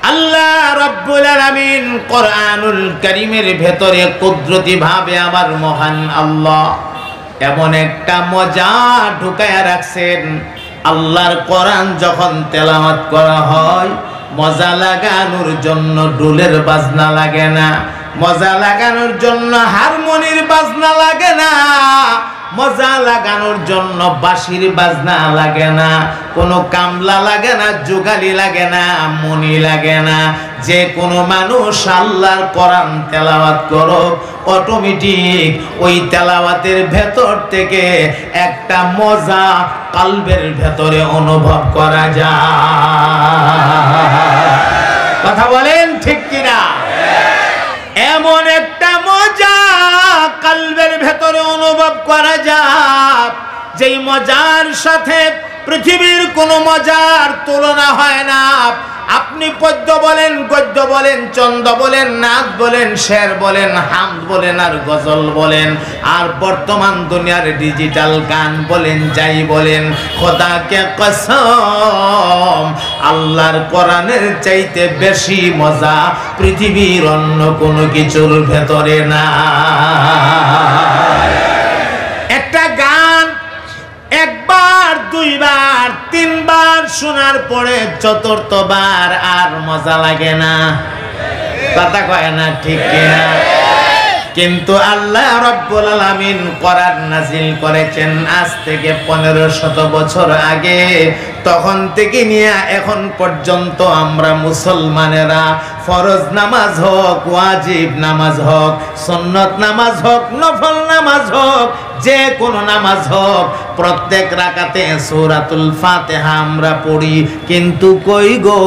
আল্লাহ রাব্বুল আলামিন কোরআনুল কারীমের ভেতরে কুদরতি ভাবে আমার মহান আল্লাহ এমন একটা মজা ঢুকায়া রাখছেন। আল্লাহর কোরআন যখন তেলাওয়াত করা হয় মজা লাগানোর জন্য ঢোলের বাজনা লাগে না, মজা লাগানোর জন্য হারমোনির বাজনা লাগে না, মজা লাগানোর জন্য বাঁশির বাজনা লাগে না, কোনো কামলা লাগে না, জোগালি লাগে না, মনি লাগে না। যে কোনো মানুষ আল্লাহর কোরআন তেলাওয়াত করো অটোমেটিক ওই তেলাওয়াতের ভেতর থেকে একটা মজা কলবের ভেতরে অনুভব করা যায়। কথা বলেন ঠিক কিনা? এমন একটা মজা কলবের ভেতরে অনুভব করা যায় যেই মজার সাথে পৃথিবীর কোনো মজার তুলনা হয় না। আপনি পদ্য বলেন, গদ্য বলেন, ছন্দ বলেন, নাচ বলেন, শের বলেন, হামদ বলেন আর গজল বলেন, আর বর্তমান দুনিয়ার ডিজিটাল গান বলেন, যাই বলেন, খোদাকে কসম আল্লাহর কোরআনের চাইতে বেশি মজা পৃথিবীর অন্য কোনো কিছুর ভেতরে না। একটা গান একবার, দুইবার, তিনবার শোনার পরে চতুর্থবার আর মজা লাগে না। কথা কয় না ঠিক কিনা? কিন্তু আল্লাহ রাব্বুল আলামিন কোরআন নাযিল করেছেন আজ থেকে 1500 বছর আগে। তখন থেকে নিয়ে এখন পর্যন্ত আমরা মুসলমানেরা ফরজ নামাজ হোক, ওয়াজিব নামাজ হোক, সুন্নত নামাজ হোক, নফল নামাজ হোক, যে কোনো নামাজ হোক, প্রত্যেক রাকাতে সূরাতুল ফাতিহা আমরা পড়ি। কিন্তু কই গো,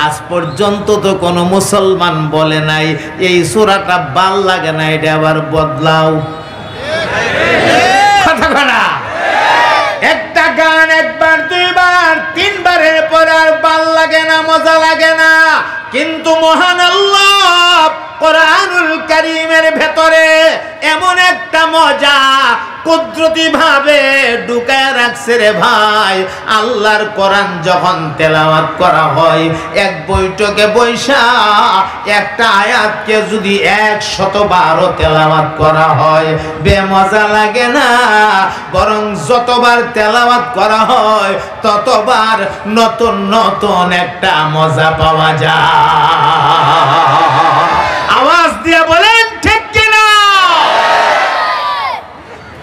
আজ পর্যন্ত তো কোনো মুসলমান বলে নাই এই সূরাটা ভাল লাগে না, এটা আবার বদলাও। কথা বলা একটা গান একবার, দুইবার, তিনবারের পর আর ভাল লাগে না, মজা লাগে না। কিন্তু মহান আল্লাহ কোরআনুল কারীমের ভেতরে এমন একটা মজা কুদরতি ভাবে ঢুকায় রাখছে রে ভাই। আল্লাহর কোরআন যখন তেলাওয়াত করা হয় এক বৈঠকে বৈশা একটা আয়াতকে যদি 100 বার তেলাওয়াত করা হয় বেমজা লাগে না, বরং যতবার তেলাওয়াত করা হয় ততবার নতুন নতুন একটা মজা পাওয়া যায়। আওয়াজ দিয়ে বলেন ঠিক কিনা?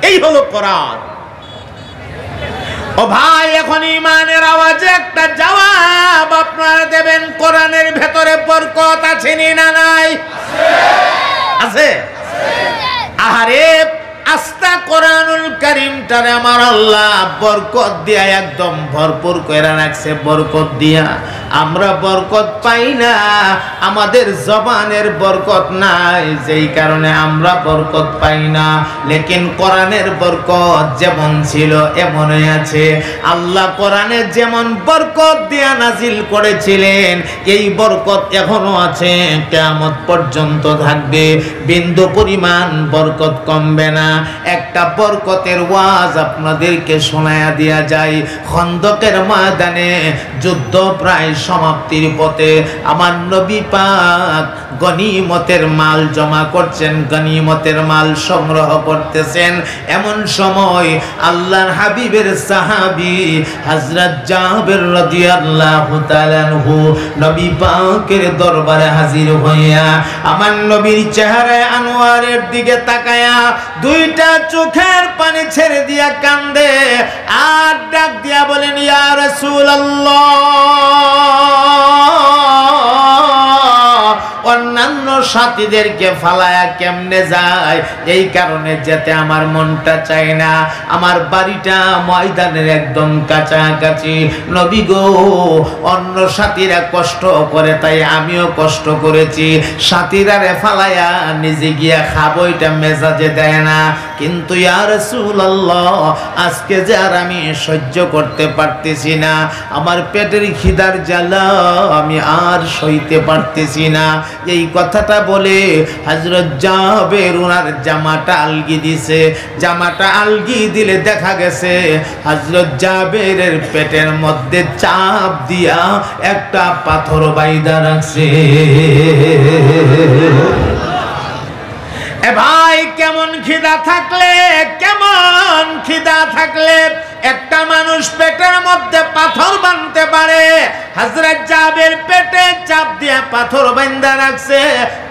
এই হলো কোরআন। ও ভাই, এখন ইমানের আওয়াজে একটা জবাব আপনারা দেবেন। কোরআনের ভেতরে বরকত আছে না নাই? আছে। আহারে আস্তা কোরআনুল কারীমটারে আমার আল্লাহ বরকত দিয়া একদম ভরপুর করে রাখছে। বরকত দিয়া আমরা বরকত পাই না, আমাদের জবানের বরকত নাই, যেই কারণে আমরা বরকত পাই না। লেকিন কোরআনের বরকত যেমন ছিল এমনই আছে। আল্লাহ কোরআনে যেমন বরকত দিয়া নাজিল করেছিলেন এই বরকত এখনো আছে, কিয়ামত পর্যন্ত থাকবে, বিন্দু পরিমাণ বরকত কমবে না। একটা বরকতের ওয়াজ আপনাদেরকে শোনায়া দিয়া যায়। খন্দকের ময়দানে যুদ্ধ প্রায় সমাপ্তির পথে আমার নবী পাক গনিমতের মাল জমা করছেন, গনিমতের মাল সংগ্রহ করতেছেন। এমন সময় আল্লাহর হাবিবের সাহাবী হযরত জাবের রাদিয়াল্লাহু তাআলা আনহু নবী পাকের দরবারে হাজির হইয়া আমার নবীর চেহারায় আনোয়ারের দিকে তাকায়া দুইটা চোখের পানি ছেড়ে দিয়া কান্দে আর ডাক দিয়া বলেন, ইয়া রাসূলুল্লাহ, অন্যান্য সাথীদেরকে ফালায়া কেমনে যায়, এই কারণে যেতে আমার মনটা চায় না। আমার বাড়িটা ময়দানের একদম কাছাকাছি। নবী গো, অন্য সাথীরা কষ্ট করে তাই আমিও কষ্ট করেছি, সাথীরা রে ফালায়া নিজে গিয়া খাবো এটা মেজাজে দেয় না। কিন্তু ইয়া রাসূলুল্লাহ, আজকে যে আর আমি সহ্য করতে পারতেছি না, আমার পেটের খিদার জ্বালা আমি আর সইতে পারতেছি না। এই কথাটা কথা বলে হযরত জাবের ওনার জামাটা আলগি দিছে। জামাটা আলগি দিলে দেখা গেছে হযরত জাবেরের পেটের মধ্যে চাপ দিয়া একটা পাথর বাইদা রাখছে। এ ভাই, কেমন খিদা থাকলে একটা মানুষ পেটের মধ্যে পাথর বাঁধতে পারে? হযরত জাবের পেটে চাপ দিয়া পাথর বাঁধা রাখছে।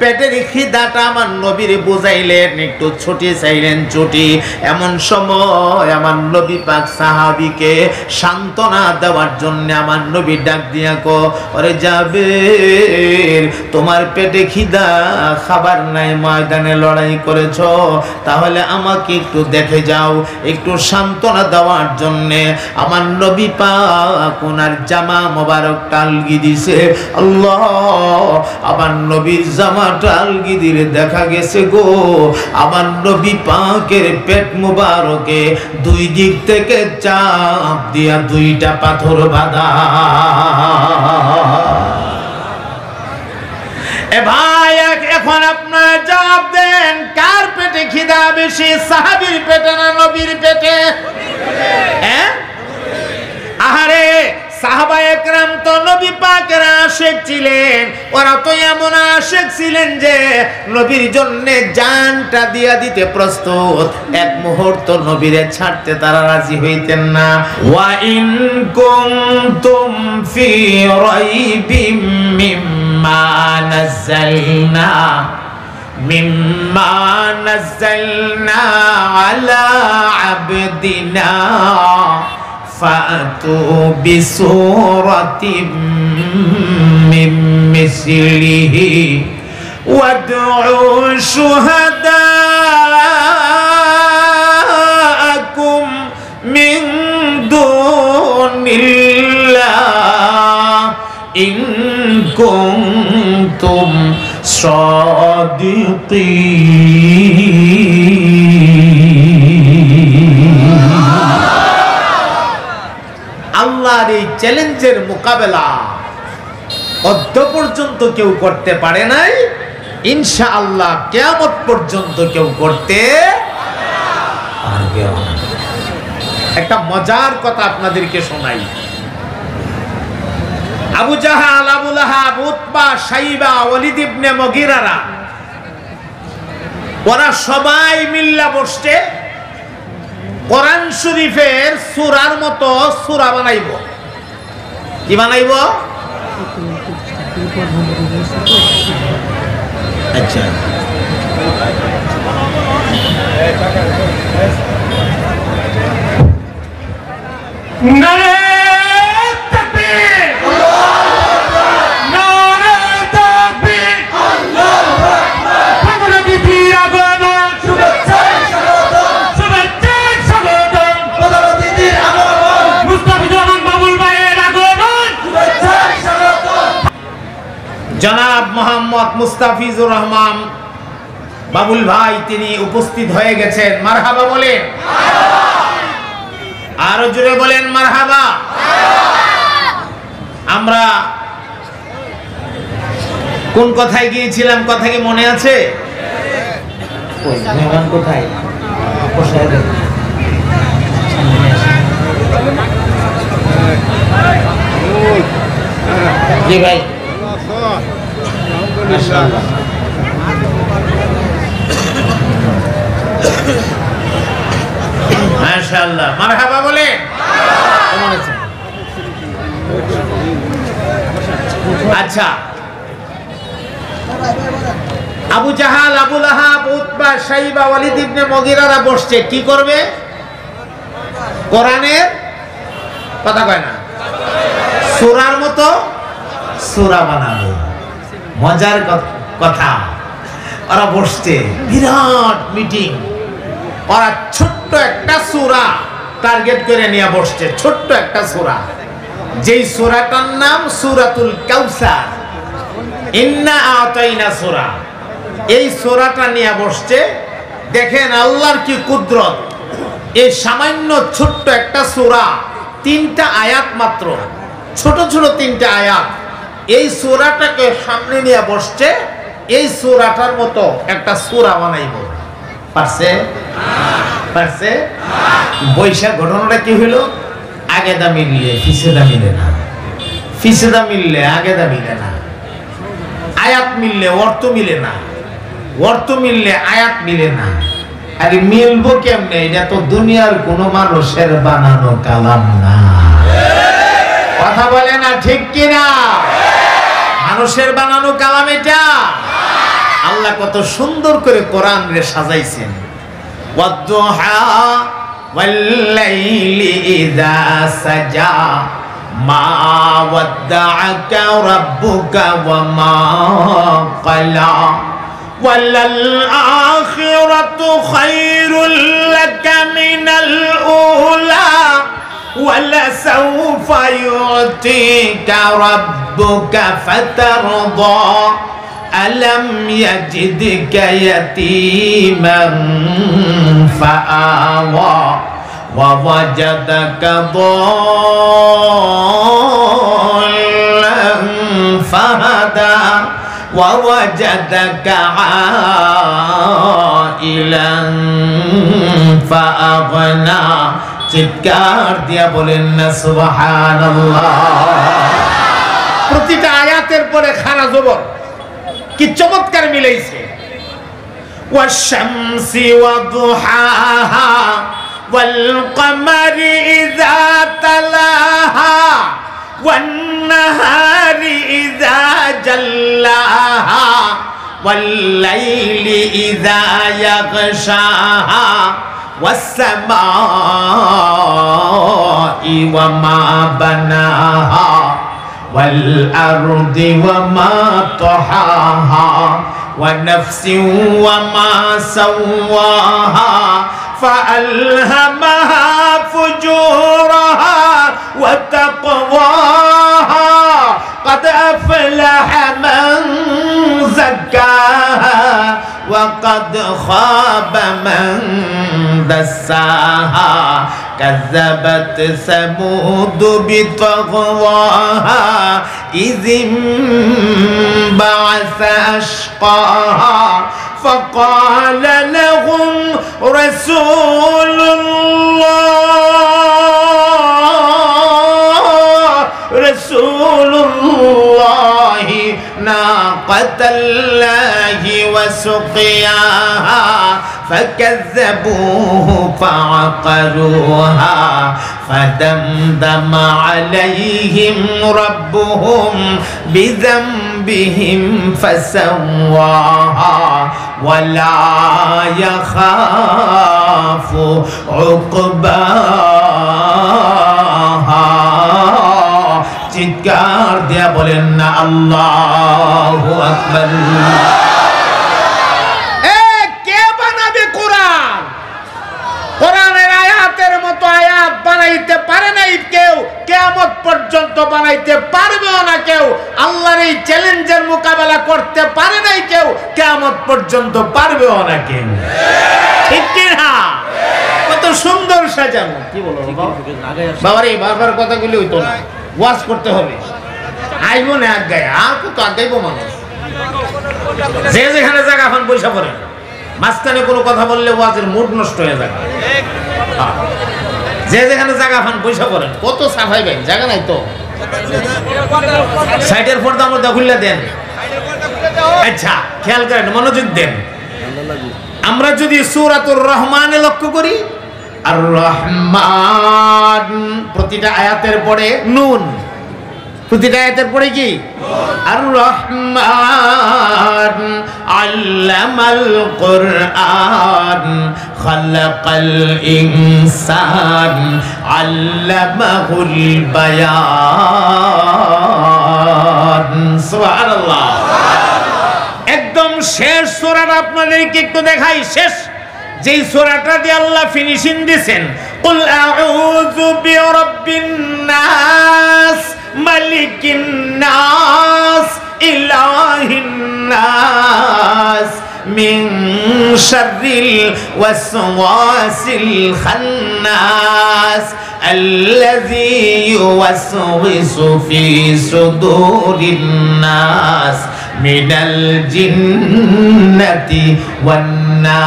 পেটের খিদাটা আমার নবীর বুঝাইলেন, একটু ছুটি চাইলেন, ছুটি। এমন সময় আমার নবী পাক সাহাবীকে সান্ত্বনা দেওয়ার জন্য আমার নবী ডাক দিয়া কো, ওরে জাবের, তোমার পেটে খিদা, খাবার নাই, ময়দানে লড়াই করেছো, তাহলে আমাকে একটু দেখে যাও। একটু সান্ত্বনা দেওয়ার জন্যে আমার নবী পাক ওনার জামা মোবারকটা আলগি দিছে। আল্লাহ, আমার নবীর জামাটা আলগি দিলে দেখা গেছে গো, আমার নবী পাকের পেট মোবারকে দুই দিক থেকে চাপ দিয়া দুইটা পাথর বাঁধা। এ ভাই, এখন আপনারা জবাব দেন, কার পেটে খিদা বেশি, সাহাবীর পেটে না নবীর পেটে? হ্যাঁ, আহারে, সাহাবায়ে একরাম তো নবী পাকের আশিক ছিলেন। ওরা তো এমন আশিক ছিলেন যে নবীর জন্য জানটা দিয়া দিতে প্রস্তুত। এক মুহূর্ত নবীরে ছাড়তে তারা রাজি হইতেন না। ওয়া ইন কুনতুম ফি রাইবিম মিম্মা নাযালনা আলা আবদিনা فأتوا بسورة من مثله وادعوا شهداءكم من دون الله إن كنتم صادقين। আল্লাহর এই চ্যালেঞ্জের মোকাবেলা অদ্য পর্যন্ত কেউ করতে পারে নাই, ইনশাআল্লাহ কিয়ামত পর্যন্ত কেউ করতে পারবে না। একটা মজার কথা আপনাদেরকে শোনাই। আবু জাহাল, আবু লাহাব, উতবা, শাইবা, ওয়ালিদ ইবনে মুগীরারা, ওরা সবাই মিল্লা বসছে কোরআন শরীফের সূরার মতো সূরা বানাইব। কি বানাইব? আচ্ছা, নারে তাকবীর, নারে তাকবীর, আল্লাহু আকবার। আমরা দিদি আগমন, শুভেচ্ছা স্বাগতম, শুভেচ্ছা স্বাগতম, বদর দিদির আগমন, মুস্তাফিজুর রহমান বাবুল ভাইয়ের আগমন, শুভেচ্ছা স্বাগতম। জনাব মোহাম্মদ মুস্তাফিজুর রহমান বাবুল ভাই তিনি উপস্থিত হয়ে গেছেন। মারহাবা বলেন, আরো জোরে বলেন মারহাবা। আমরা কোন কথায় গিয়েছিলাম, কথা কি মনে আছে? কোথায়? জি ভাই, মাশাআল্লাহ, মারহাবা বলেন। আচ্ছা, আবু জাহাল, আবু লাহাব, উতবা, শাইবা, ওয়ালিদ ইবনে মুগীরারা বসছে, কি করবে? কোরআনের কথা কয় না, সূরার মতো সূরা বানাবে। মজার কথা, ওরা বসছে, বিরাট মিটিং। ওরা ছোট্ট একটা সূরা টার্গেট করে নিয়ে বসছে, ছোট্ট একটা সূরা, যেই সূরাটার নাম সূরাতুল কাউসার, ইন্না আতাইনা সূরা। এই সূরাটা নিয়ে বসছে। দেখেন আল্লাহর কি কুদরত, এই সামান্য ছোট্ট একটা সূরা, 3টা আয়াত মাত্র, ছোট ছোট 3টা আয়াত। এই সূরাটাকে সামনে নিয়ে বসছে, এই সূরাটার মতো একটা সূরা বানাইব, পারছে? পারছে? বৈশাখ ঘটনাটা কি হইল? আগে দা মিললে পিছে দা মিলে না, পিছে দা মিললে আগে দা মিলে না, আয়াত মিললে অর্থ মিলে না, অর্থ মিললে আয়াত মিলে না। আরে মিলবো কেমনে? এটা তো দুনিয়ার কোন মানুষের বানানো কালাম না। কথা বলে না ঠিক কিনা? মানুষের বানানো কালাম এটা। আল্লাহ কত সুন্দর করে কোরআন রে সাজাইছেন। ওয়াদ-দুহা ওয়াল-লাইলি ইযা সাজা মা ওয়াদ্দাআকা রাব্বুকা ওয়া মা ক্বালা ওয়ালাল আখিরাতু খায়রুল লাকা মিনাল উলা ওয়ালাসাউফা ইউতিকা রাব্বুকা ফাতারদা ألم يجدك يتيما فآوى ووجدك ضالا فهدى ووجدك عائلا فأغنى চিৎকার দিয়া বলেন না সুবহানাল্লাহ। প্রতিটা আয়াতের পরে খারা জবর কি চমৎকার মিলাইছে। ওয়াশ-শামসি ওয়া-দুহাহা ওয়াল-কমারি ইযা তালাহা ওয়ান-নাহারি ইযা জাল্লাহা ওয়াল-লাইলি ইযা ইয়াগশাহা ওয়াস-সামাই ওয়া মা বানাহা والأرض وما طحاها ونفس وما سواها فألهمها فجورها وتقواها قد أفلح من زكاها وقد خاب من دساها كذبت ثمود بطغواها إذ انبعث أشقاها فقال لهم رسول الله ناقة الله وسقياها فكذبوه فعقروها فدمدم عليهم ربهم بذنبهم فسواها ولا يخاف عقباها চিৎকার দিয়া বলেন না আল্লাহু আকবার। কে বানাবে কোরআন? কোরআনের আয়াতের মতো আয়াত বানাইতে পারে নাই কেউ, কিয়ামত পর্যন্ত বানাইতে পারবেও না কেউ। আল্লাহর এই চ্যালেঞ্জের মোকাবেলা করতে পারে নাই কেউ, কিয়ামত পর্যন্ত পারবেও না কেউ। ঠিক কি না? কত সুন্দর সাজানো। কি বলো বাবারে, বারবার কথাগুলি হইতো না, ওয়াজ করতে হবে। আইব না এক গায়ে, আর কত আগাইব মানুষ। যে যেখানে জায়গা এখন পয়সা পড়ে, মাঝখানে কোনো কথা বললে ওয়াজের মুড নষ্ট হয়ে যায়। যে যেখানে জায়গা এখন পয়সা পড়েন, কত সাফাইবেন, জায়গা নাই তো। সাইডের পর্দা মধ্যে খুললে দেন। আচ্ছা খেয়াল করেন, মনোযোগ দেন। আমরা যদি সূরাতুর রহমানে লক্ষ্য করি, আর রহমান প্রতিটা আয়াতের পরে নুন, প্রতিটা আয়াতের পরে কি? আর রহমান আল্লামাল কুরআন খালাকাল ইনসান আল্লামাহুল বায়ান। সুবহানাল্লাহ। একদম শেষ সূরাটা আপনাদেরকে একটু দেখাই। শেষ যেই সূরাটা দিয়ে আল্লাহ ফিনিশিং দিয়েছেন, কুল আউযু বিরাব্বিন নাস মালিকিন নাস ইলাহিন নাস মিন শাররিল ওয়াসওয়াসিল খান্নাস আল্লাযী ইউওয়াসওয়িসু ফি সুদুরিন নাস মিনাল জিন্নাতি ওয়ান নাস।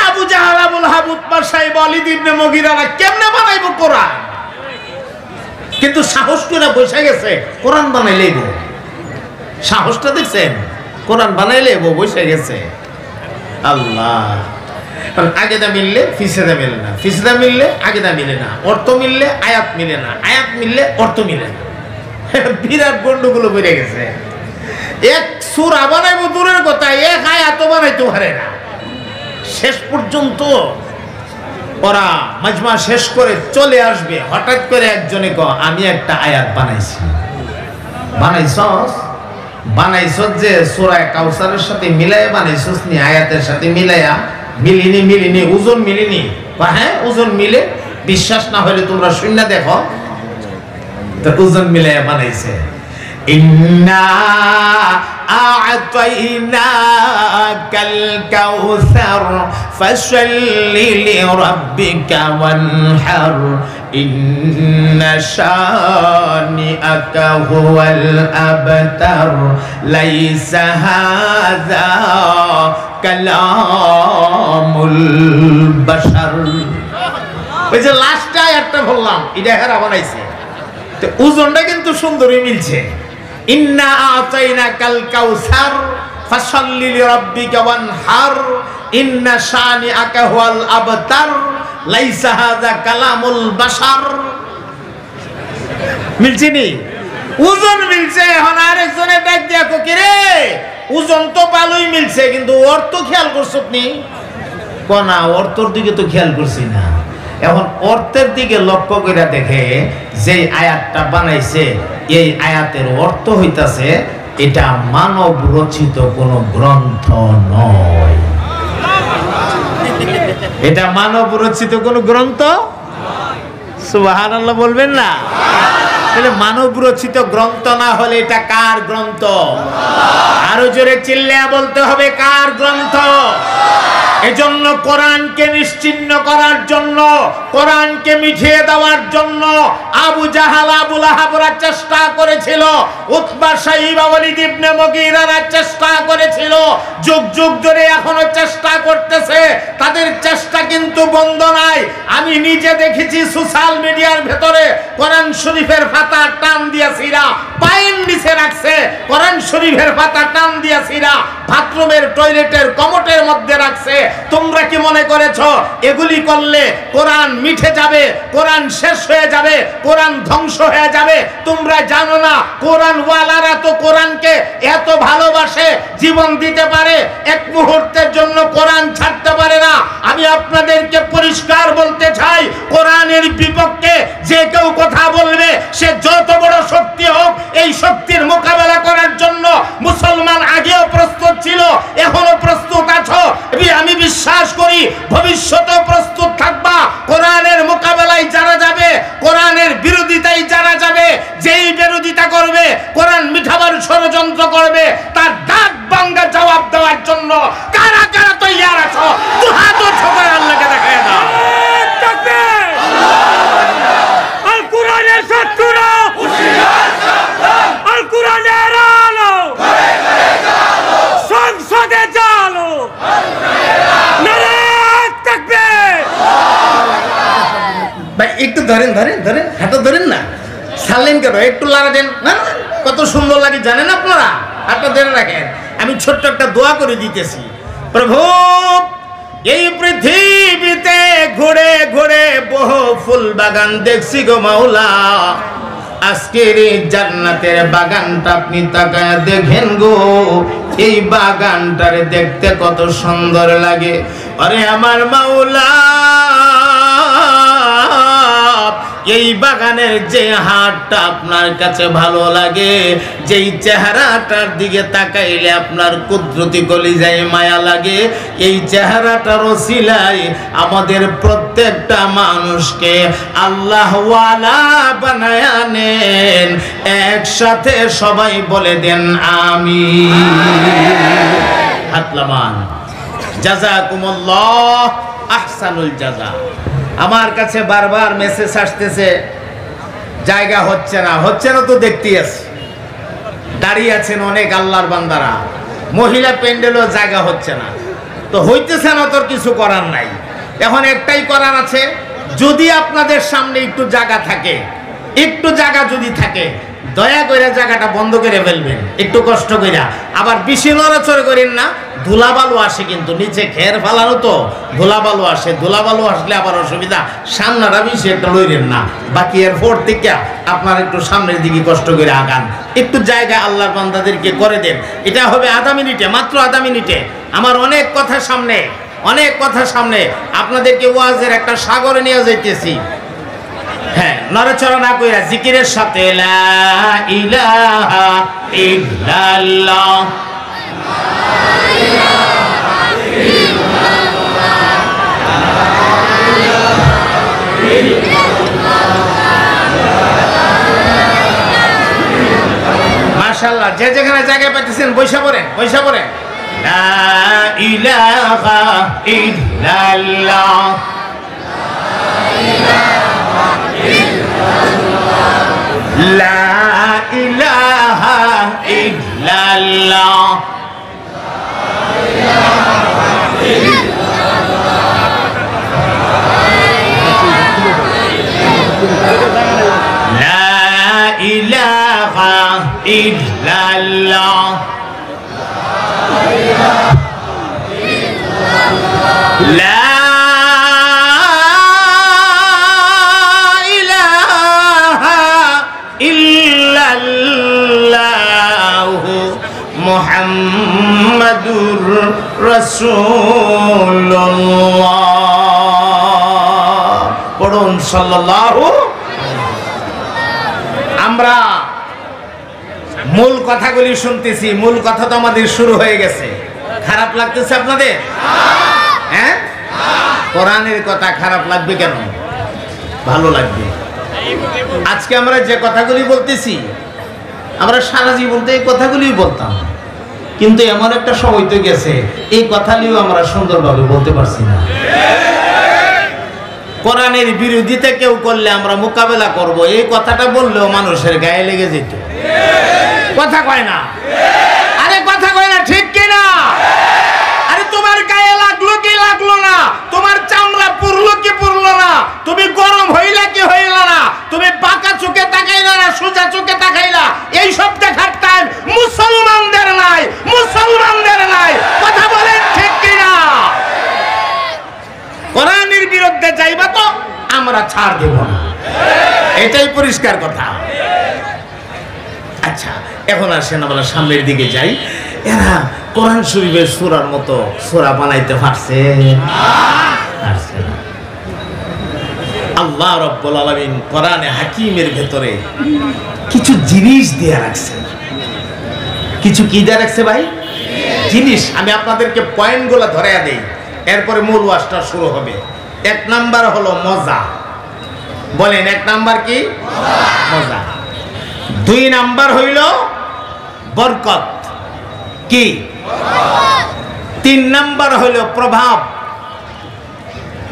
Abu Jahl, Abul hub, Utba, শাইবা, Walid ইবনে মুগীরারা কেমনে বানাইবো কোরআন? কিন্তু সাহস করে বসে গেছে কোরআন বানাইলেই গো। সাহসটা দেখছেন? কোরআন বানাইলে বসে গেছে। আল্লাহ, আগেদা মিললে ফিসেদা মিলে না, ফিসেদা মিললে আগেদা মিলে না, অর্থ মিললে আয়াত মিলে না, আয়াত মিললে অর্থ মিলে না। বিরাট গন্ডগোল বেড়ে গেছে। এক সূরা বানাইবো দূরের কথা, এক আয়াতও বানাইতে পারে না। শেষ পর্যন্ত ওরা মাজমা শেষ করে চলে আসবে, হঠাৎ করে একজনে কয় আমি একটা আয়াত বানাইছি। বানাইছস? বানাইছস যে সূরা কাউসারের সাথে মিলাইয়া বানাইছস নি? আয়াতের সাথে মিলাইয়া? মিলিনি, ওজন মিলিনি। হ্যাঁ, ওজন মিলে। বিশ্বাস না হলে তোমরা শুনে দেখো, তো ওজন মিলাইয়া বানাইছে। ইন্না আ'তাইনাকাল কাউসার ফাশাল্লি লিরাব্বিকা ওয়ানহার ইন্না শানিআকা হুয়াল আবতার লাইসা হাযা কালামুল বাশার। ওই যে লাস্ট আয়াতটা বললাম, এটা হেরা বানাইছে। তো ওজনটা কিন্তু সুন্দরই মিলছে। ইন্না আ'তাইনাকাল কাউসার ফাশাল্লি লিরাব্বিকা ওয়ানহার ইন্না শানিআকা হুয়াল আবতার লাইসা হাযা কালামুল বাশার। মিলছে নি? ওজন মিলছে। এখন আরেকজনে ডাক দিয়া কো, কি রে ওজন তো ভালোই মিলছে, কিন্তু অর্থ খেয়াল করছত নি? কোনা অর্থের দিকে তো খেয়াল করছি না। এখন অর্থের দিকে লক্ষ্য করে দেখে যে আয়াতটা বানাইছে, এই আয়াতের অর্থ হইতাছে এটা মানব রচিত কোন গ্রন্থ নয়। এটা মানব রচিত কোন গ্রন্থ। সুবহানাল্লাহ বলবেন না? তাহলে মানব রচিত গ্রন্থ না হলে এটা কার গ্রন্থ? আরো জোরে চিল্লায়া বলতে হবে, কার গ্রন্থ? এজন্য কোরআনকে নিশ্চিহ্ন করার জন্য, কোরআনকে মিটিয়ে দেওয়ার জন্য আবু জাহাল, আবু লাহাবরা চেষ্টা করেছিল, উতবা, শাইবা, ওয়ালিদ ইবনে মুগীরারা চেষ্টা করেছিল, যুগ যুগ ধরে এখনো চেষ্টা করতেছে। তাদের চেষ্টা কিন্তু বন্ধ নাই। আমি নিজে দেখেছি সোশ্যাল মিডিয়ার ভেতরে কোরআন শরীফের পাতা টান দিয়েছিরা পায়ের নিচে রাখছে, কোরআন শরীফের পাতা টান দিয়েছিরা বাথরুমের টয়লেটের কমোটের মধ্যে রাখছে। তোমরা কি মনে করেছো এগুলি করলে কোরআন মিঠে যাবে, কোরআন শেষ হয়ে যাবে, কোরআন ধ্বংস হয়ে যাবে? তোমরা জানো না কোরআন ওয়ালারা তো কোরআনকে এত ভালোবাসে, জীবন দিতে পারে, এক মুহূর্তের জন্য কোরআন ছাড়তে পারে না। আমি আপনাদেরকে পরিষ্কার বলতে চাই, কোরআনের বিপক্ষে যে কেউ কথা বলবে, সে যত বড় শক্তি হোক, এই শক্তির মোকাবেলা করার জন্য মুসলমান আগেও প্রস্তুত ছিল, এখনো প্রস্তুত আছো। আমি বিশ্বাস করি ভবিষ্যতেও প্রস্তুত থাকবা। কোরআনের মোকাবেলায় যারা যাবে, কোরআনের বিরোধিতায় যারা যাবে, যেই বিরোধিতা করবে, কোরআন মিঠাবার ষড়যন্ত্র করবে, তার দাঁত ভাঙা জবাব দেওয়ার জন্য কারা কারা তৈয়ার আছো? দুহাত ছোটে আল্লাহকে দেখায় দাও। আল কোরআনের শত্রুরা আল কোরআনের আলো সংসদে চালো। একটু ধরেন ধরেন ধরেন, হাতটা ধরেন না, ছাড়লেন কেন? একটু লাড়া দেন না। কত সুন্দর লাগে জানেন আপনারা? হাতটা ধরে রাখেন। আমি ছোট্ট একটা দোয়া করে দিতেছি। প্রভু, এই পৃথিবীতে ঘুরে ঘুরে বহু ফুল বাগান দেখছি গো মাওলা, আজকের এই জান্নাতের বাগানটা আপনি তাকায় দেখেন গো, এই বাগানটারে দেখতে কত সুন্দর লাগে। আরে আমার মাওলা, এই বাগানের যে হাটটা আপনার কাছে ভালো লাগে, যেই চেহারাটার দিকে তাকাইলে আপনার কুদরতি কলিজায় মায়া লাগে, এই চেহারাটার ওসিলায় আমাদের প্রত্যেকটা মানুষকে আল্লাহ ওয়ালা বানায়া নেন। একসাথে সবাই বলে দেন আমিন। হাতলামান। জাযাকুমুল্লাহ আহসানুল জাযা। আমার কাছে বারবার মেসেজ আসতেছে, জায়গা হচ্ছে না তো দেখতেই আছে। দাঁড়িয়ে আছেন অনেক আল্লাহর বান্দারা, মহিলা প্যান্ডেলও জায়গা হচ্ছে না, তো হইতেছে না, তোর কিছু করার নাই। এখন একটাই করার আছে, যদি আপনাদের সামনে একটু জায়গা থাকে, একটু জায়গা যদি থাকে, দয়া করে জায়গাটা বন্ধ করে ফেলবেন, একটু কষ্ট কইরা। আবার বেশি নড়াচড়া করেন না, ধুলাবালু আসে, কিন্তু নিচে খের ফালানো তো ধুলাবালু আসে, ধুলাবালু আসলে আবার অসুবিধা। সামনাটা বেশি একটা লইলেন না, বাকি এরপর থেকে আপনার একটু সামনের দিকে কষ্ট করে আগান, একটু জায়গা আল্লাহর বান্দাদেরকে করে দেন। এটা হবে আধা মিনিটে, মাত্র আধা মিনিটে। আমার অনেক কথা সামনে, অনেক কথা সামনে, আপনাদেরকে ওয়াজের একটা সাগরে নিয়ে যাইতেছি। হ্যাঁ, নড়াচড়া না কইরা জিকিরের সাথে লা ইলাহা ইল্লাল্লাহ, মাশাআল্লাহ। যে যেখানে জায়গায় পাইতেছেন বৈশা পড়েন, বৈশা পড়েন। লা ইলাহা ইল্লাল্লাহ, লা ইলাহা ইল্লাল্লাহ, লা ইলাহা ইল্লাল্লাহ, লা মুহাম্মাদুর রাসূলুল্লাহ। পড়ুন সাল্লাল্লাহু। আমরা মূল কথাগুলি শুনতেছি, মূল কথা তো আমাদের শুরু হয়ে গেছে। খারাপ লাগতেছে আপনাদের? হ্যাঁ, কোরআনের কথা খারাপ লাগবে কেন? ভালো লাগবে। আজকে আমরা যে কথাগুলি বলতেছি, আমরা সারা জীবন তো এই কথাগুলি বলতাম, কিন্তু এমন একটা সময় তো গেছে এই কথাগুলিও আমরা সুন্দরভাবে বলতে পারছি না। কোরআনের বিরোধিতা কেউ করলে আমরা মোকাবেলা করব, এই কথাটা বললেও মানুষের গায়ে লেগে যেত। কথা কয় না? আরে কথা কয় না, ঠিক কিনা? আরে তোমার গায়ে লাগলো কি লাগলো না, তোমার চামড়া পুরলো কি পুরলো না, তুমি গরম হইলা কি হইলা না, তুমি বাঁকা চোখে তাকাইলা না সোজা চোখে তাকাইলা, এই সব দেখার টাইম মুসলমানদের নাই, মুসলমানদের নাই। কথা বলেন ঠিক কিনা? কোরআনের বিরুদ্ধে যাইবা তো আমরা ছাড় দেব না, এটাই পরিষ্কার কথা। আচ্ছা, এখন আসেন আমরা সামনের দিকে যাই। এরা কোরআন শরীফের সূরার মতো সূরা বানাইতে পারছে? পারছে না। আল্লাহ রাব্বুল আলামিন কোরআনে হাকিমের ভেতরে কিছু জিনিস দিয়ে রাখছেন। কিছু কি দিয়ে রাখছে ভাই? জিনিস। আমি আপনাদেরকে পয়েন্টগুলো ধরাইয়া দেই, এরপরে মূল ওয়াজটা শুরু হবে। এক নাম্বার হলো মজা। বলেন, এক নাম্বার কি? মজা। দুই নাম্বার হইল বরকত। কি? তিন নাম্বার হইল প্রভাব।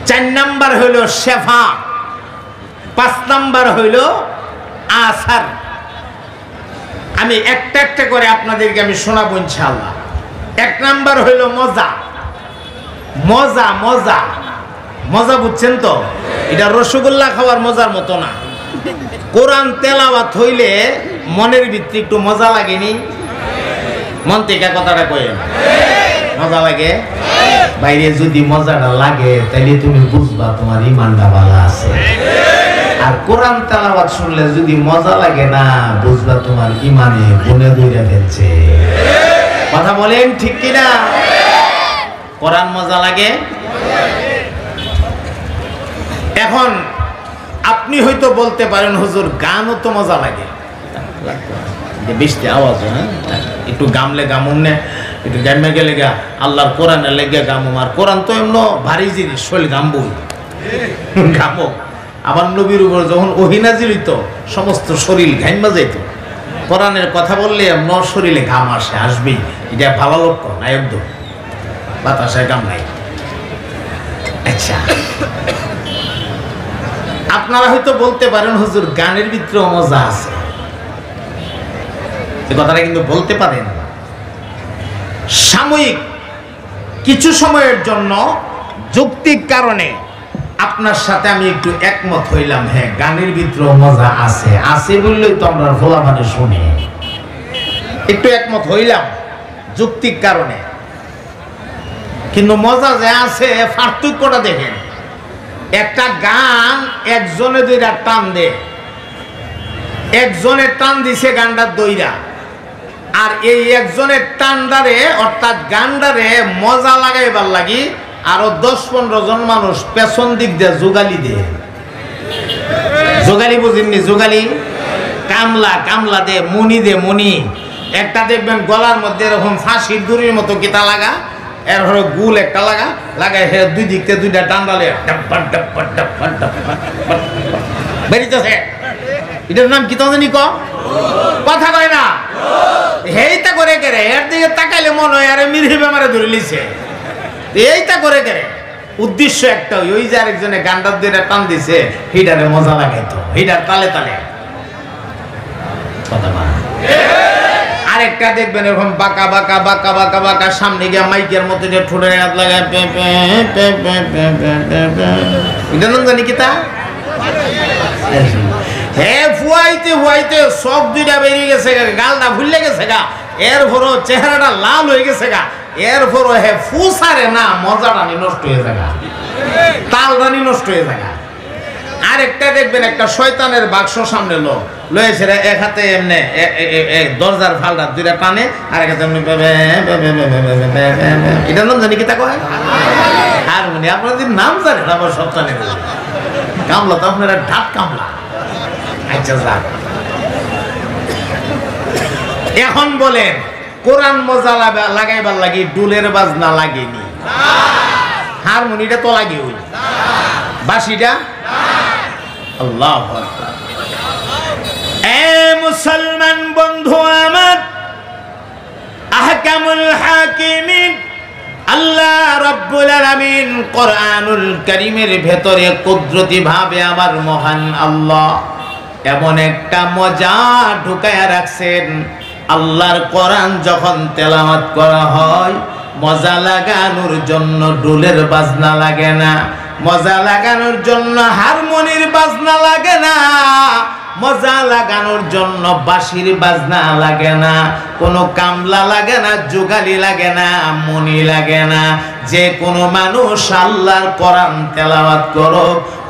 চার নাম্বার হইল শেফা। পাঁচ নাম্বার হইল আসার। আমি একটা একটা করে আপনাদেরকে আমি শোনাবো ইনশাআল্লাহ। এক নাম্বার হইল মজা। মজা মজা মজা, বুঝছেন তো? এটা রসগোল্লা খাওয়ার মজার মতো না। কোরআন তেলাওয়াত হইলে মনের ভিতরে একটু মজা লাগেনি? মন থেকে কথাটা কইেন, মজা লাগে? বাইরে যদি মজাটা লাগে তাইলে তুমি বুঝবা তোমার ঈমানটা ভালো আছে। আর কোরআন তেলাওয়াত শুনলে যদি মজা লাগে না, বুঝবা তোমার ঈমানে গুণে ধরে ফেলছে। কথা বলেন ঠিক কিনা? কোরআন মজা লাগে। এখন আপনি হয়তো বলতে পারেন, হুজুর গানও তো মজা লাগে। বৃষ্টি আওয়াজ, হ্যাঁ, একটু গামলে গামুন না, একটু গামে গেলে গা আল্লাহর কোরআনে লেগে গামুম। আর কোরআন তো এমন ভারী জিনিস, শৈল গামবই, গামো। আবার নবীর উপর যখন ওহী নাযিল হইতো সমস্ত শরীর ঘাইমা যেত। কোরআনের কথা বললে এমন শরীরে ঘাম আসে, আসবেই। এটা ভালো লক্ষণ না, একদম বাতাসে গাম নাই। আচ্ছা, আপনারা হয়তো বলতে পারেন হুজুর গানের ভিতরে মজা আছে, এই কথাটা কিন্তু বলতে পারেন। সাময়িক কিছু সময়ের জন্য যৌক্তিক কারণে আপনার সাথে আমি একটু একমত হইলাম, হ্যাঁ গানের ভিতরে মজা আছে, আছে বললেই তো আমরা ভোলা মানে শুনি, একটু একমত হইলাম যৌক্তিক কারণে। কিন্তু মজা যে আছে পার্থক্যটা দেখেন, একটা গান একজনে দুইটা টান দে, একজনের টান দিছে গানটা দইরা, আর এই একজনের টানদারে অর্থাৎ গানদারে মজা লাগাইবার লাগি আরো 10-15 জন মানুষ পেছন দিক দিয়ে যোগালি দে। যোগালি বুঝিনি? যোগালি কামলা, কামলা দে, মনি দে, মনি। একটা দেখবেন গলার মধ্যে এরকম ফাঁসির দড়ির মতো কিতা লাগা, এর হলো গুল একটা লাগা, লাগাই হে দুই দিক থেকে দুইটা টান্ডালে বেরিতেছে। এটার নাম কি তো জানি কথা কয় না, এইটা করে কেরে এর দিকে তাকাইলে মনে হয় আরে মিরহি বেমারে ধরে লিছে, এইটা করে কেরে। উদ্দেশ্য একটা, ওই যে আরেকজনে গান্ডার দিয়ে টান দিছে, হিডারে মজা লাগাইতো, হিডার তালে তালে কথা বলা। আরেকটা দেখবেন এরকম বাঁকা বাঁকা বাঁকা বাঁকা বাঁকা সামনে গিয়ে মাইকের মতো যে ঠোঁটের হাত লাগায় এটা নাম জানি কি তা হ্যাঁ ফুয়াইতে ফুয়াইতে সব দুইটা বেরিয়ে গেছে গা, গালটা ভুলে গেছে গা, এরপরও চেহারাটা লাল হয়ে গেছে গা, এরপরও হে ফুসারে না মজাটানি নষ্ট হয়ে যায়, তালদানি নষ্ট হয়ে যায়। আরেকটা দেখবেন একটা শয়তানের বাক্স সামনে লোক লয়েছে, এক হাতে এমনি দরজার ফালটা দুইটা টানে, আর এক হাতে এমনি এটার নাম জানি কি তা কয় হারমোনি। আপনাদের নাম জানেন আবার সব জানেন, কামলা তো আপনারা ঢাক কামলা। আচ্ছা যাক, এখন বলেন কোরআন মজা লাগাইবার লাগি ডুলের বাজনা লাগেনি, হারমোনিটা তো লাগে, ওই বাঁশিটা আল্লাহু আকবার। এ মুসলমান বন্ধু আমার, আহকামুল হাকিমিন আল্লাহ রাব্বুল আলামিন কোরআনুল কারীমের ভেতরে কুদরতি ভাবে আমার মহান আল্লাহ এমন একটা মজা ঢুকায়া রাখছেন। আল্লাহর কোরআন যখন তেলাওয়াত করা হয়, মজা লাগানোর জন্য ডোলের বাজনা লাগে না, মজা লাগানোর জন্য হারমোনির বাজনা লাগে না, মজা লাগানোর জন্য বাঁশির বাজনা লাগে না, কোনো কামলা লাগে না, জোগালি লাগে না, মনি লাগে না। যে কোনো মানুষ আল্লাহর কোরআন তেলাওয়াত করো,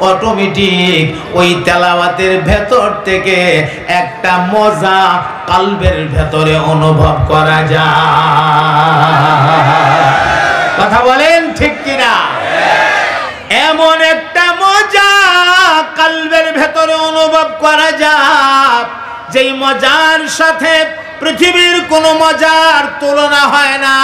অটোমেটিক ওই তেলাওয়াতের ভেতর থেকে একটা মজা কলবের ভেতরে অনুভব করা যায়। কথা বলেন ঠিক কিনা? এমন একটা মজা কলবের ভেতরে অনুভব করা যায়, যেই মজার সাথে পৃথিবীর কোনো মজার তুলনা হয় না।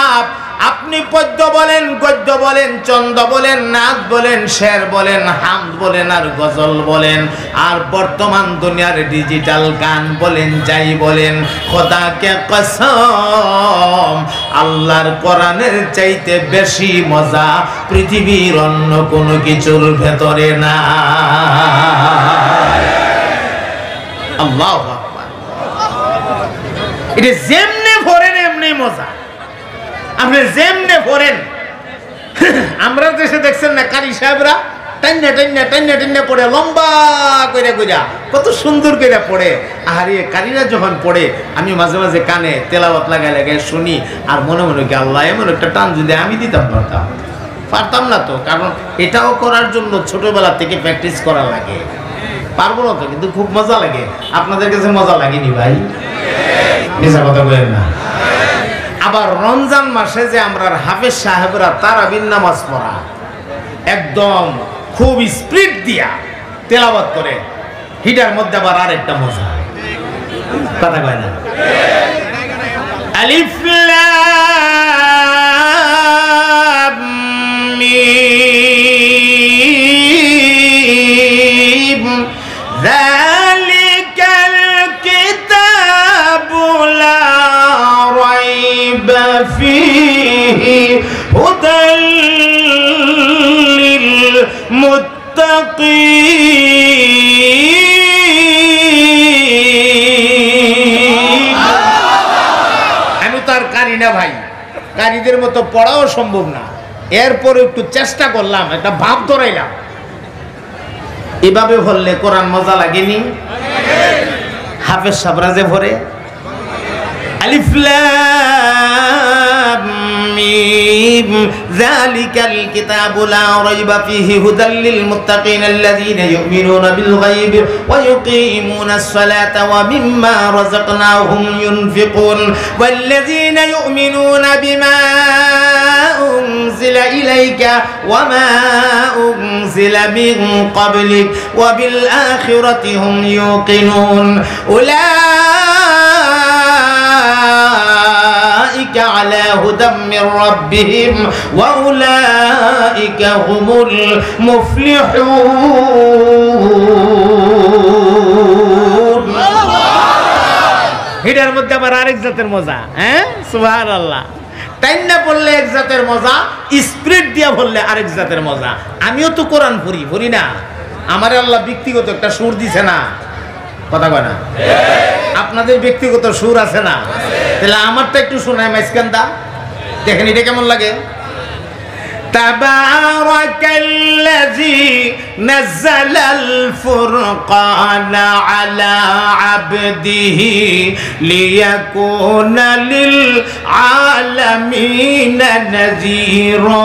আপনি পদ্য বলেন, গদ্য বলেন, ছন্দ বলেন, নাচ বলেন, শের বলেন, হামদ বলেন আর গজল বলেন, আর বর্তমান দুনিয়ার ডিজিটাল গান বলেন, যাই বলেন, খোদাকে কসম আল্লাহর কোরআনের চাইতে বেশি মজা পৃথিবীর অন্য কোনো কিছুর ভেতরে না। আল্লাহু আকবার। এটা যেমনে ভরেন এমনি মজা, আপনি যেমনে ভরেন। আমরা দেশে দেখছেন না কারি সাহেবরা টাইনা টাইনা টাইনা টাইনা পড়ে, লম্বা কইরা কইরা কত সুন্দর কইরা পড়ে। আর এই কারিরা যখন পড়ে, আমি মাঝে মাঝে কানে তেলাওয়াত লাগাই লাগাই শুনি, আর মনে মনে কি আল্লাহ এমন একটা টান যদি আমি দিতাম পারতাম না তো, কারণ এটাও করার জন্য ছোটবেলা থেকে প্র্যাকটিস করা লাগে। পারবো না তো, কিন্তু খুব মজা লাগে। আপনাদের কাছে মজা লাগেনি ভাই? মিছা কথা বলেন না। আবার রমজান মাসে যে আমরা হাফেজ সাহেবরা তারাবির নামাজ পড়া, একদম খুব স্পিড দিয়া তেলাওয়াত করে, হিটার মধ্যে আবার আরেকটা মজা। কথা কয় না? আলিফ লাম মিম যালিকাল কিতাবু লা রাইবা ফীহি হুদাল লিল মুত্তাকিন মুত্তাকিন। আমি তো আর কারি না ভাই, কারিদের মতো পড়াও সম্ভব না, এরপর একটু চেষ্টা করলাম, একটা ভাব ধরাইলাম। এভাবে বললে কোরআন মজা লাগেনি? হাফেজ সাবরাজে ভরে আলিফ লাম মিম যালিকাল কিতাবু লা রাইবা ফীহি হুদাল লিল মুত্তাকিন আল্লাযীনা ইউমিনুনা বিল গায়বি ওয়া ইউকিমুনাস সালাতা ওয়া মিম্মা রাযাকনাহুম ইউনফিকুন ওয়াল্লাযীনা ইউমিনুনা বিমা উনজিলা ইলাইকা ওয়া মা উনজিলা মিন ক্বাবলিক ওয়া বিল আখিরাতি হুম ইউকিনুন أولئك على هدى من ربهم وأولئك هم المفلحون এটার মধ্যে আবার আরেক জাতের মজা, হ্যাঁ সুবহানাল্লাহ। টাইনা বললে এক জাতের মজা, স্পিরিট দিয়া বললে আরেক জাতের মজা। আমিও তো কোরআন পড়ি না, আমার আল্লাহ ব্যক্তিগত একটা সুর দিছে না, কথা কয় না? আপনাদের ব্যক্তিগত সুর আছে না? তাহলে আমারটা একটু শোনায় মাইসকান্দা, দেখেন এটা কেমন লাগে। তাবারাকাল্লাযী নাযালাল ফুরকানা আলা আবদিহি লিয়াকুনা লিল আলামিনা নাযীরা।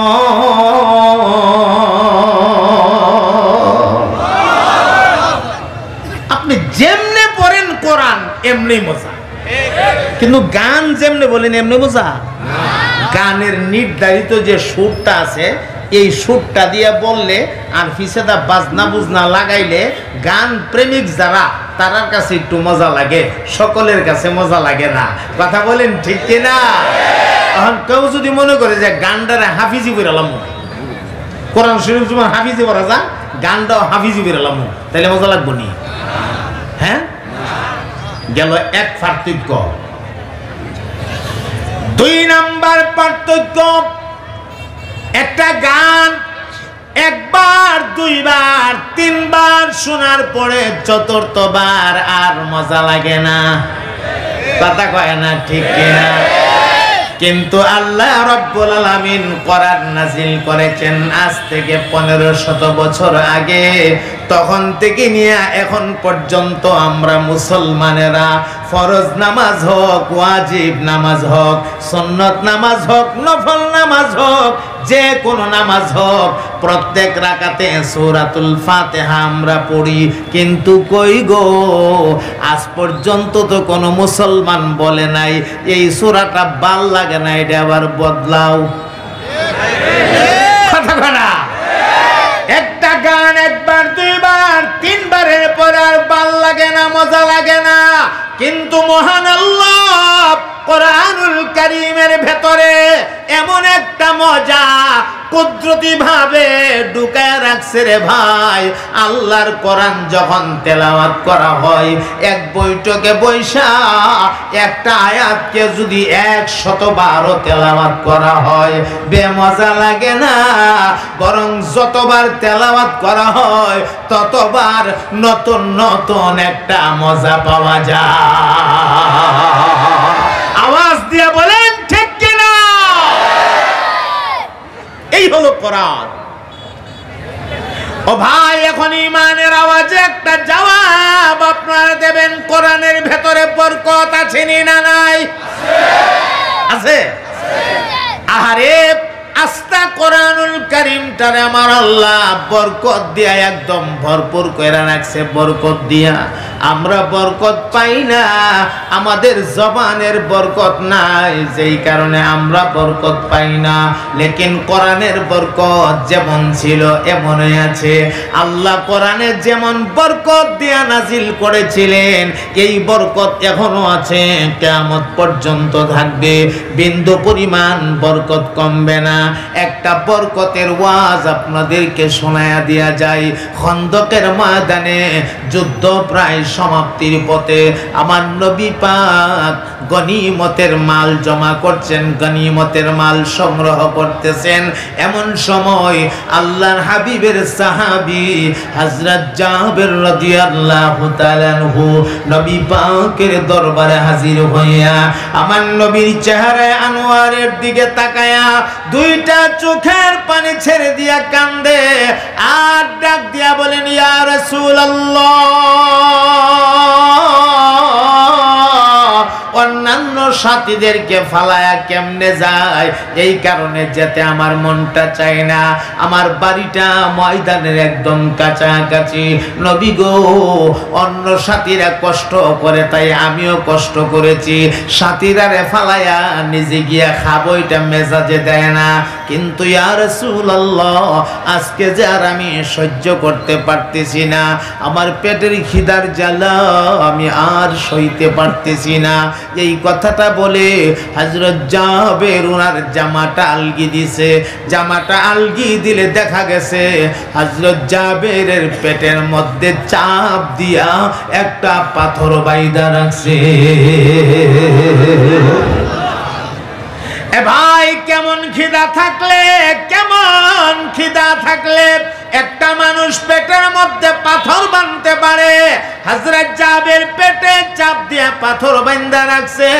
আপনি যেমনে পড়েন কোরআন এমনি মজা, কিন্তু গান যেমনে বলেন এমনি মজা। গানের নির্ধারিত যে সুরটা আছে, এই সুরটা দিয়ে বললে আর ফিসেদা বাজনা বুজনা লাগাইলে গান প্রেমিক যারা তারার কাছে একটু মজা লাগে, সকলের কাছে মজা লাগে না। কথা বলেন ঠিক কিনা? এখন কেউ যদি মনে করে যে গানটারে হাফিজি বেরালাম, কোরআন শরীফ যেমন হাফিজি পড়া যা, গানটাও হাফিজি বেরালাম, তাহলে মজা লাগবো নি? হ্যাঁ, গেল এক পার্থক্য। দুই নাম্বার পার্থক্য, একটা গান একবার দুইবার তিনবার শোনার পরে চতুর্থবার আর মজা লাগে না, কথা কয় না ঠিক কিনা? কিন্তু আল্লাহ রাব্বুল আলামিন কোরআন নাযিল করেছেন আজ থেকে 1500 বছর আগে। তখন থেকে নিয়ে এখন পর্যন্ত আমরা মুসলমানেরা ফরজ নামাজ হোক, ওয়াজিব নামাজ হোক, সুন্নত নামাজ হোক, নফল নামাজ হোক, যে কোনো নামাজ হোক, প্রত্যেক রাকাতে সূরাতুল ফাতিহা আমরা পড়ি। কিন্তু কই গো, আজ পর্যন্ত তো কোনো মুসলমান বলে নাই এই সূরাটা ভাল লাগে না, এটা আবার বদলাও। কথা বলা, একটা গান একবার দুইবার তিনবারের পর আর ভাল লাগে না, মজা লাগে না। কিন্তু মহান আল্লাহ কোরআনুল কারীমের ভেতরে এমন একটা মজা কুদরতি ভাবে ঢুকায় রাখছে রে ভাই। আল্লাহর কোরআন যখন তেলাওয়াত করা হয়, এক বৈঠকে বৈশা একটা আয়াতকে যদি 100 তেলাওয়াত করা হয়, বেমজা লাগে না, বরং যতবার তেলাওয়াত করা হয় ততবার নতুন নতুন একটা মজা পাওয়া যায়। আওয়াজ দিয়ে বলেন ঠিক কিনা? এই হলো কোরআন। ও ভাই, এখন ইমানের আওয়াজে একটা জবাব আপনারা দেবেন, কোরআনের ভেতরে বরকত আছে না নাই? আছে। আহারে, আস্তা কোরআনুল কারীমটারে আমার আল্লাহ বরকত দিয়া একদম ভরপুর কইরা রাখছে। বরকত দিয়া আমরা বরকত পাই না, আমাদের জবানের বরকত নাই, যেই কারণে আমরা বরকত পাই না। লেকিন কোরআনের বরকত যেমন ছিল এমনই আছে। আল্লাহ কোরআনে যেমন বরকত দিয়া নাজিল করেছিলেন, এই বরকত এখনো আছে, কিয়ামত পর্যন্ত থাকবে, বিন্দু পরিমাণ বরকত কমবে না। একটা বরকতের ওয়াজ আপনাদেরকে শোনায়া দিয়া যায়। খন্দকের ময়দানে যুদ্ধ প্রায় সমাপ্তির পথে আমার নবী পাক গনিমতের মাল জমা করছেন, গনিমতের মাল সংগ্রহ করতেছেন। এমন সময় আল্লাহর হাবিবের সাহাবী হযরত জাবের রাদিয়াল্লাহু তাআলা আনহু নবী পাকের দরবারে হাজির হইয়া আমার নবীর চেহারায় আনোয়ারের দিকে তাকায়া দুইটা চোখের পানি ছেড়ে দিয়া কান্দে আর ডাক দিয়া বলেন, ইয়া রাসূলুল্লাহ, অন্যান্য সাথীদেরকে ফালায়া কেমনে যায়, এই কারণে যেতে আমার মনটা চায় না। আমার বাড়িটা ময়দানের একদম কাছাকাছি। নবী গো, অন্য সাথীরা কষ্ট করে তাই আমিও কষ্ট করেছি। সাথীরা রে ফালায়া নিজে গিয়া খাবো এটা মেজাজে দেয় না। কিন্তু ইয়া রাসূলুল্লাহ, আজকে যে আর আমি সহ্য করতে পারতেছি না, আমার পেটের খিদার জ্বালা আমি আর সইতে পারতেছি না। এই কথাটা বলে হযরত জাবের ওনার জামাটা আলগি দিছে। জামাটা আলগি দিলে দেখা গেছে হযরত জাবেরের পেটের মধ্যে চাপ দিয়া একটা পাথর বাইদা রাখছে। এ ভাই, কেমন খিদা থাকলে, কেমন খিদা থাকলে একটা মানুষ পেটের মধ্যে পাথর বাঁধতে পারে? হযরত জাবের পেটে চাপ দিয়া পাথর বাঁধা রাখছে।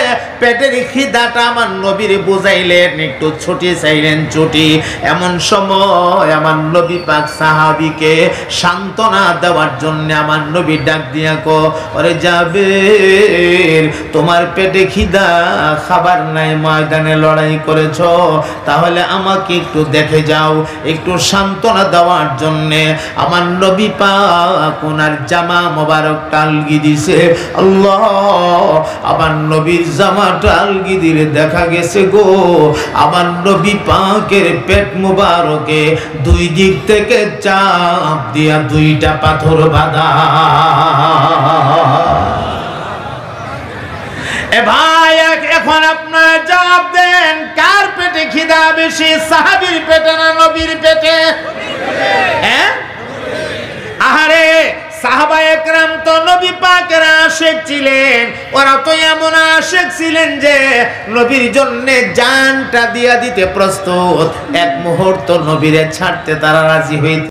পেটের খিদাটা আমার নবীর বুঝাইলেন, একটু ছুটি চাইলেন ছুটি। এমন সময় আমার নবী পাক সাহাবীকে সান্ত্বনা দেওয়ার জন্য আমার নবী ডাক দিয়া কো, ওরে জাবের, তোমার পেটে খিদা, খাবার নাই, ময়দানে লড়াই করেছো, তাহলে আমাকে একটু দেখে যাও। একটু সান্ত্বনা দেওয়ার জন্য আমার নবী পাক ওনার জামা মোবারক টালগি দিছে। আল্লাহ, আমার নবীর জামাটা আলগি দিলে দেখা গেছে গো, আমার নবী পাকের পেট মোবারকে দুই দিক থেকে চাপ দিয়া দুইটা পাথর বাঁধা। এ ভাই, এখন আপনারা জবাব দেন, কার পেটে খিদা বেশি, সাহাবীর পেটে না নবীর পেটে? হ্যাঁ, আহারে, সাহাবায়ে একরাম তো নবী পাকের আশিক ছিলেন। ওরা তো এমন আশিক ছিলেন যে নবীর জন্য জানটা দিয়া দিতে প্রস্তুত। এক মুহূর্ত নবীরে ছাড়তে তারা রাজি হইত